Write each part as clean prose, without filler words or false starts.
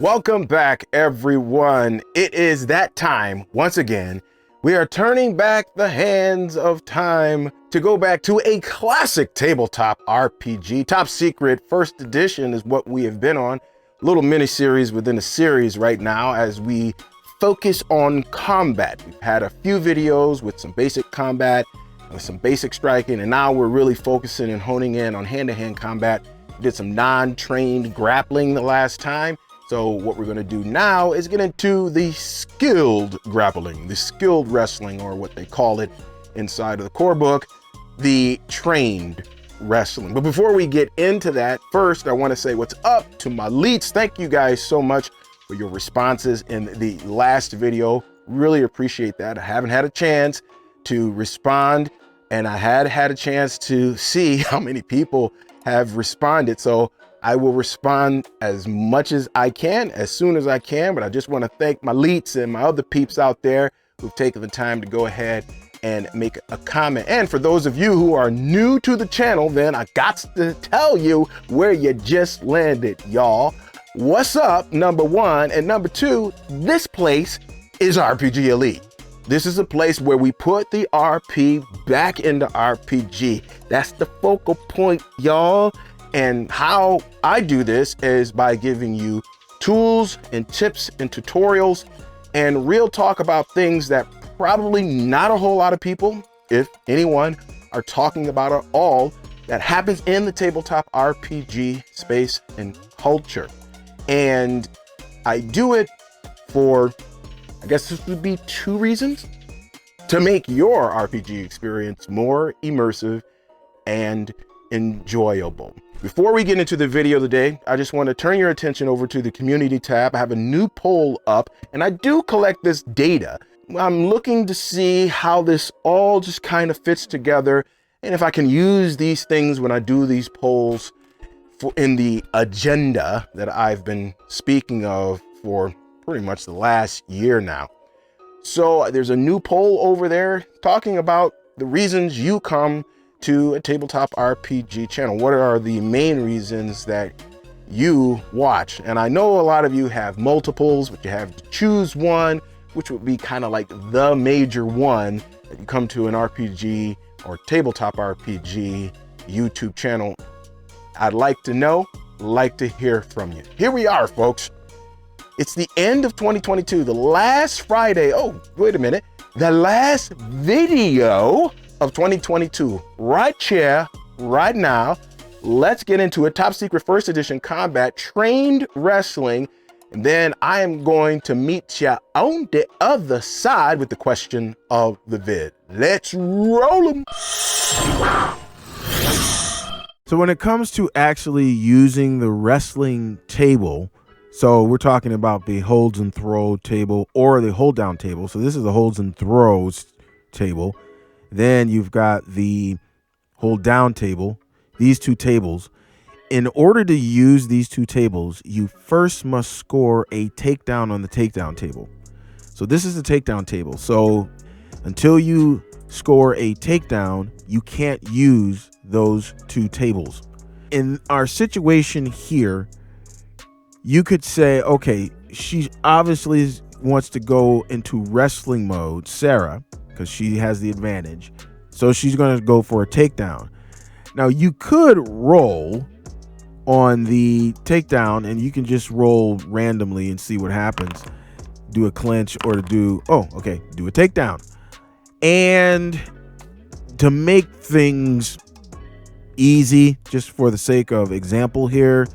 Welcome back, everyone. It is that time once again. We are turning back the hands of time to go back to a classic tabletop RPG. Top Secret First Edition is what we have been on. A little mini series within a series right now as we focus on combat. We've had a few videos with some basic combat, with some basic striking, and now we're really focusing and honing in on hand-to-hand combat. We did some non-trained grappling the last time. So what we're going to do now is get into the skilled grappling, the skilled wrestling, or what they call it inside of the core book, the trained wrestling. But before we get into that, first, I want to say what's up to my leads. Thank you guys so much for your responses in the last video. Really appreciate that. I haven't had a chance to respond, and I had a chance to see how many people have responded. So I will respond as much as I can, as soon as I can, but I just want to thank my leads and my other peeps out there who've taken the time to go ahead and make a comment. And for those of you who are new to the channel, then I got to tell you where you just landed, y'all. What's up, number one, and number two, this place is RPG Elite. This is a place where we put the RP back into RPG. That's the focal point, y'all. And how I do this is by giving you tools and tips and tutorials and real talk about things that probably not a whole lot of people, if anyone, are talking about at all that happens in the tabletop RPG space and culture. And I do it for, I guess this would be two reasons: to make your RPG experience more immersive and enjoyable. Before we get into the video today, I just want to turn your attention over to the community tab. I have a new poll up, and I do collect this data. I'm looking to see how this all just kind of fits together, and if I can use these things when I do these polls in the agenda that I've been speaking of for pretty much the last year now. So there's a new poll over there talking about the reasons you come to a tabletop RPG channel. What are the main reasons that you watch? And I know a lot of you have multiples, but you have to choose one, which would be kind of like the major one that you come to an RPG or tabletop RPG YouTube channel. I'd like to know, like to hear from you. Here we are, folks. It's the end of 2022, the last Friday. Oh, wait a minute. The last video of 2022, right here, right now. Let's get into it. Top Secret First Edition Combat, Trained Wrestling, and then I am going to meet you on the other side with the question of the vid. Let's roll them. So when it comes to actually using the wrestling table, so we're talking about the holds and throw table or the hold down table. So this is the holds and throws table. Then you've got the hold down table, these two tables. In order to use these two tables, you first must score a takedown on the takedown table. So this is the takedown table. So until you score a takedown, you can't use those two tables. In our situation here, you could say, okay, she obviously wants to go into wrestling mode, Sarah, because she has the advantage. So she's going to go for a takedown. Now you could roll on the takedown and you can just roll randomly and see what happens. Do a clinch or do a takedown. And to make things easy, just for the sake of example here,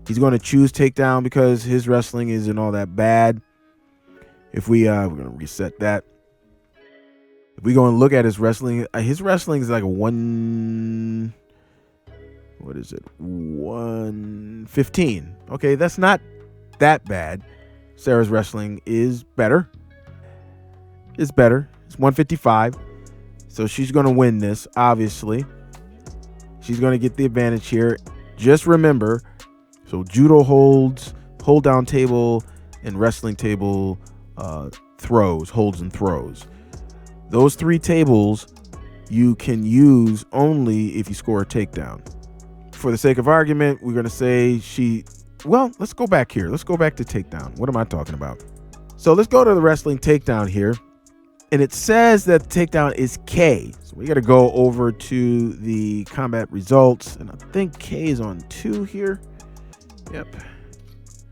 he's going to choose takedown because his wrestling isn't all that bad. If we're going to reset that. If we go and look at his wrestling is like a 115. Okay, that's not that bad. Sarah's wrestling is better. It's better. It's 155. So she's going to win this, obviously. She's going to get the advantage here. Just remember, so judo holds, hold down table, and wrestling table throws, holds and throws. Those three tables you can use only if you score a takedown. For the sake of argument, we're going to say she well, let's go back here. Let's go back to takedown. What am I talking about? So let's go to the wrestling takedown here. And it says that the takedown is K. So we got to go over to the combat results. And I think K is on 2 here. Yep.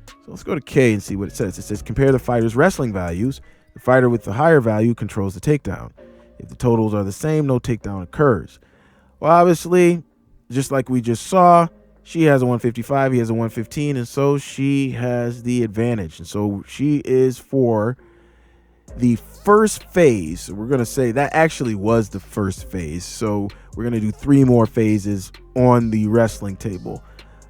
So let's go to K and see what it says. It says compare the fighter's wrestling values. The fighter with the higher value controls the takedown. If the totals are the same, no takedown occurs. Well, obviously, just like we just saw, she has a 155, he has a 115, and so she has the advantage. And so she is for the first phase. So we're going to say that actually was the first phase. So we're going to do 3 more phases on the wrestling table,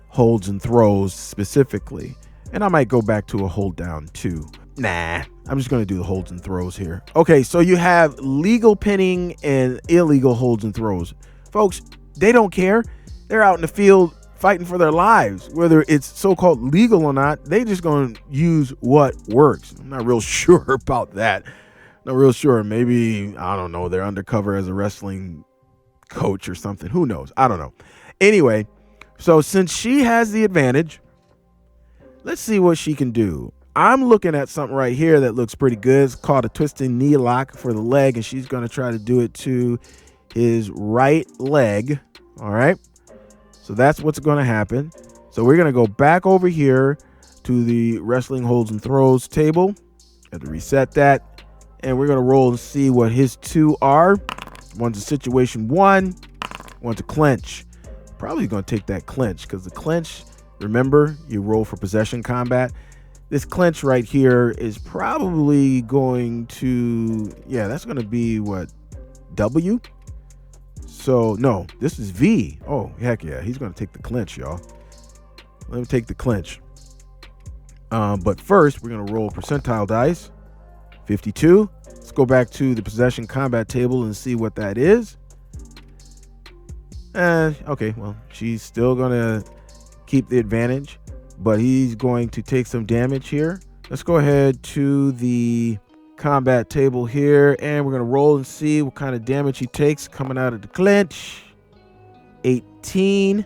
holds and throws specifically. And I might go back to a hold down too. Nah, I'm just going to do the holds and throws here. Okay, so you have legal pinning and illegal holds and throws. Folks, they don't care. They're out in the field fighting for their lives, whether it's so-called legal or not. They just gonna use what works. I'm not real sure about that. Not real sure. Maybe, I don't know, they're undercover as a wrestling coach or something. Who knows? I don't know. Anyway, so since she has the advantage, let's see what she can do. I'm looking at something right here that looks pretty good. It's called a twisting knee lock for the leg, and she's gonna try to do it to his right leg. All right. So that's what's going to happen. So we're going to go back over here to the wrestling holds and throws table. Have to reset that. And we're going to roll and see what his 2 are. One's a situation 1. One's a clinch. Probably going to take that clinch because the clinch, remember, you roll for possession combat. This clinch right here is probably going to, yeah, that's going to be what, W? So, no, this is V. Oh, heck yeah. He's going to take the clinch, y'all. Let me take the clinch. But first, we're going to roll percentile dice. 52. Let's go back to the possession combat table and see what that is. Okay, well, she's still going to keep the advantage, but he's going to take some damage here. Let's go ahead to the combat table here, and we're going to roll and see what kind of damage he takes coming out of the clinch. 18.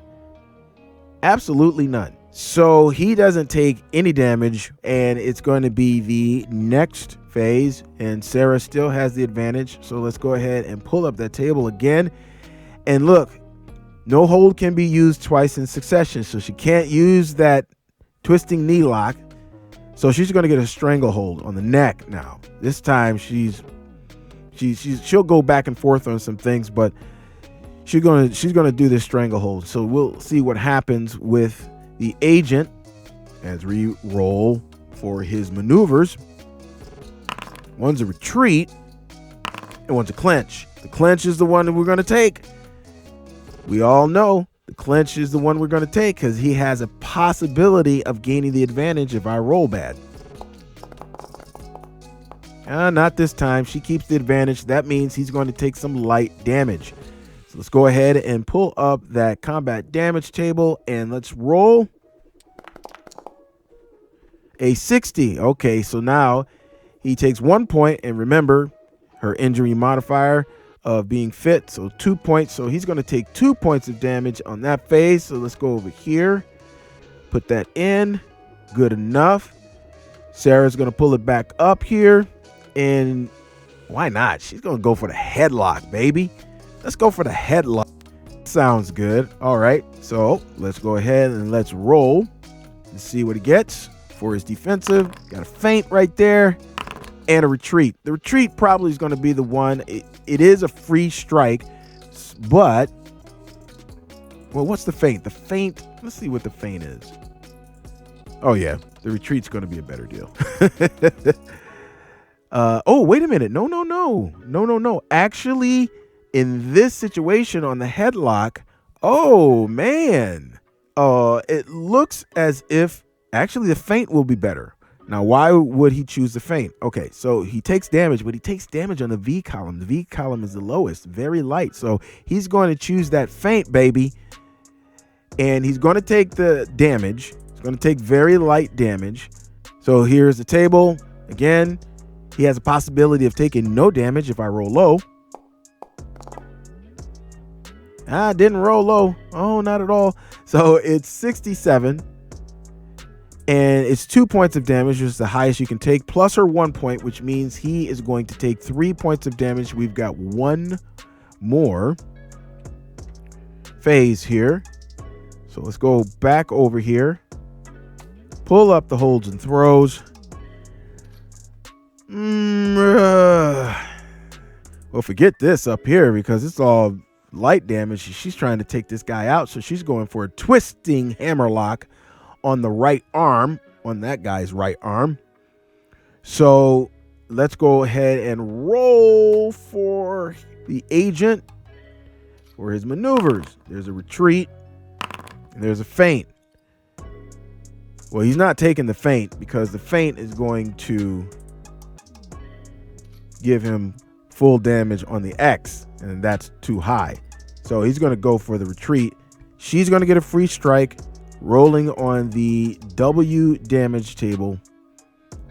Absolutely none. So he doesn't take any damage, and it's going to be the next phase, and Sarah still has the advantage. So let's go ahead and pull up that table again. And look, no hold can be used twice in succession, so she can't use that twisting knee lock. So she's going to get a stranglehold on the neck now. This time she'll go back and forth on some things, but she's going to do this stranglehold. So we'll see what happens with the agent as we roll for his maneuvers. One's a retreat and one's a clinch. The clinch is the one that we're going to take. We all know the clinch is the one we're going to take because he has a possibility of gaining the advantage if I roll bad. Not this time. She keeps the advantage. That means he's going to take some light damage. So let's go ahead and pull up that combat damage table and let's roll. A 60. Okay, so now he takes 1 point, and remember her injury modifier of being fit, so 2 points. So he's going to take 2 points of damage on that phase. So let's go over here, put that in. Good enough. Sarah's going to pull it back up here, and why not? She's going to go for the headlock, baby. Let's go for the headlock. Sounds good. All right, so let's go ahead and let's roll and see what he gets for his defensive. Got a feint right there and a retreat. The retreat probably is going to be the one. It is a free strike, but, well, what's the feint? The feint, let's see what the feint is. Oh, yeah, the retreat's going to be a better deal. Oh, wait a minute. No. Actually, in this situation on the headlock, oh, man, it looks as if actually the feint will be better. Now, why would he choose the feint? Okay, so he takes damage, but he takes damage on the V column. The V column is the lowest, very light. So he's going to choose that feint, baby. And he's going to take the damage. He's going to take very light damage. So here's the table. Again, he has a possibility of taking no damage if I roll low. I didn't roll low. Oh, not at all. So it's 67. And it's 2 points of damage, which is the highest you can take, plus her 1 point, which means he is going to take 3 points of damage. We've got one more phase here. So let's go back over here. Pull up the holds and throws. Well, forget this up here because it's all light damage. She's trying to take this guy out, so she's going for a twisting hammerlock on the right arm, on that guy's right arm. So let's go ahead and roll for the agent for his maneuvers. There's a retreat and there's a feint. Well, he's not taking the feint because the feint is going to give him full damage on the X, and that's too high. So he's going to go for the retreat. She's going to get a free strike, rolling on the W damage table,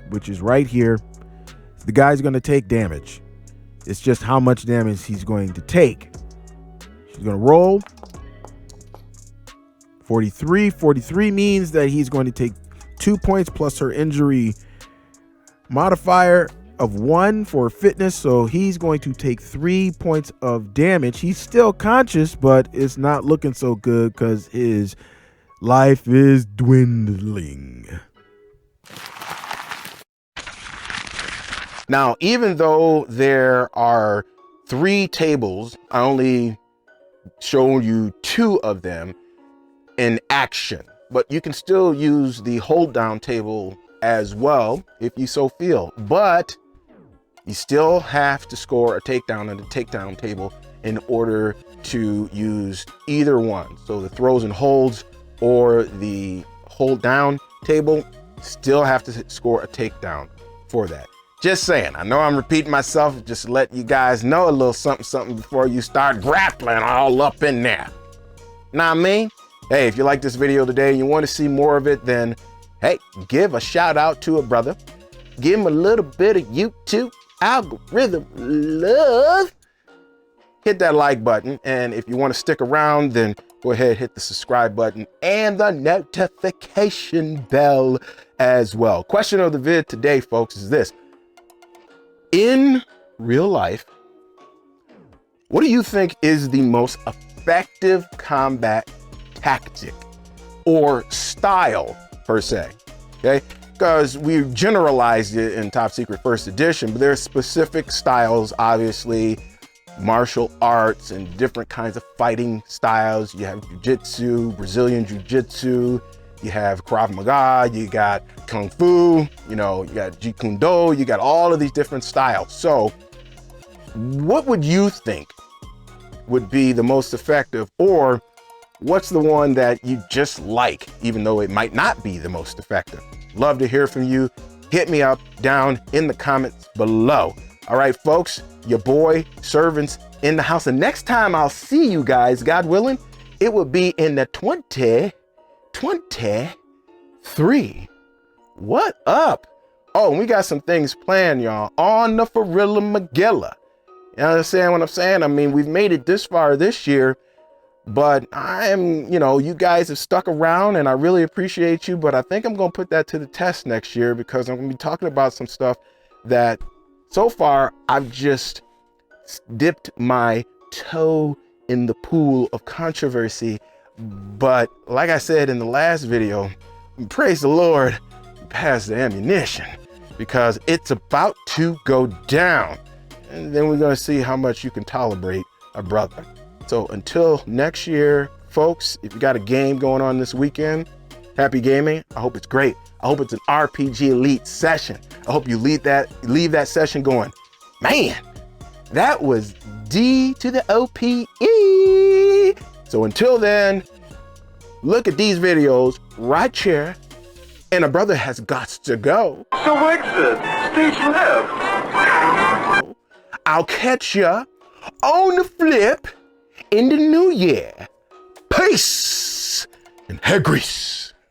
which is right here. The guy's going to take damage. It's just how much damage he's going to take. She's going to roll. 43. 43 means that he's going to take 2 points plus her injury modifier of 1 for fitness. So he's going to take 3 points of damage. He's still conscious, but it's not looking so good because his life is dwindling. Now, even though there are 3 tables, I only showed you 2 of them in action, but you can still use the hold down table as well if you so feel, but you still have to score a takedown on the takedown table in order to use either one. So the throws and holds or the hold down table still have to score a takedown for that. Just saying, I know I'm repeating myself, just let you guys know a little something before you start grappling all up in there. Know what I mean? Hey, if you like this video today and you want to see more of it, then hey, give a shout out to a brother. Give him a little bit of YouTube algorithm love. Hit that like button, and if you want to stick around, then go ahead, hit the subscribe button and the notification bell as well. Question of the vid today, folks, is this. In real life, what do you think is the most effective combat tactic or style per se? Okay, because we generalized it in Top Secret First Edition, but there's specific styles, obviously, martial arts and different kinds of fighting styles. You have jiu-jitsu, Brazilian jiu-jitsu, you have Krav Maga, you got Kung Fu, you know, you got Jeet Kune Do, you got all of these different styles. So what would you think would be the most effective, or what's the one that you just like, even though it might not be the most effective? Love to hear from you. Hit me up down in the comments below. All right, folks, your boy, servants in the house. And next time I'll see you guys, God willing, it will be in the 2023. What up? Oh, and we got some things planned, y'all, on the Farilla Magilla. You understand what I'm saying? I mean, we've made it this far this year, but you guys have stuck around and I really appreciate you, but I think I'm going to put that to the test next year because I'm going to be talking about some stuff that so far I've just dipped my toe in the pool of controversy. But like I said in the last video, praise the Lord, pass the ammunition because it's about to go down. And then we're going to see how much you can tolerate a brother. So until next year, folks, if you got a game going on this weekend, happy gaming. I hope it's great. I hope it's an RPG Elite session. I hope you leave that session going, man, that was D to the OPE. So until then, look at these videos right here, and a brother has got to go. So exit, stage left. I'll catch ya on the flip in the new year. Peace and hair grease.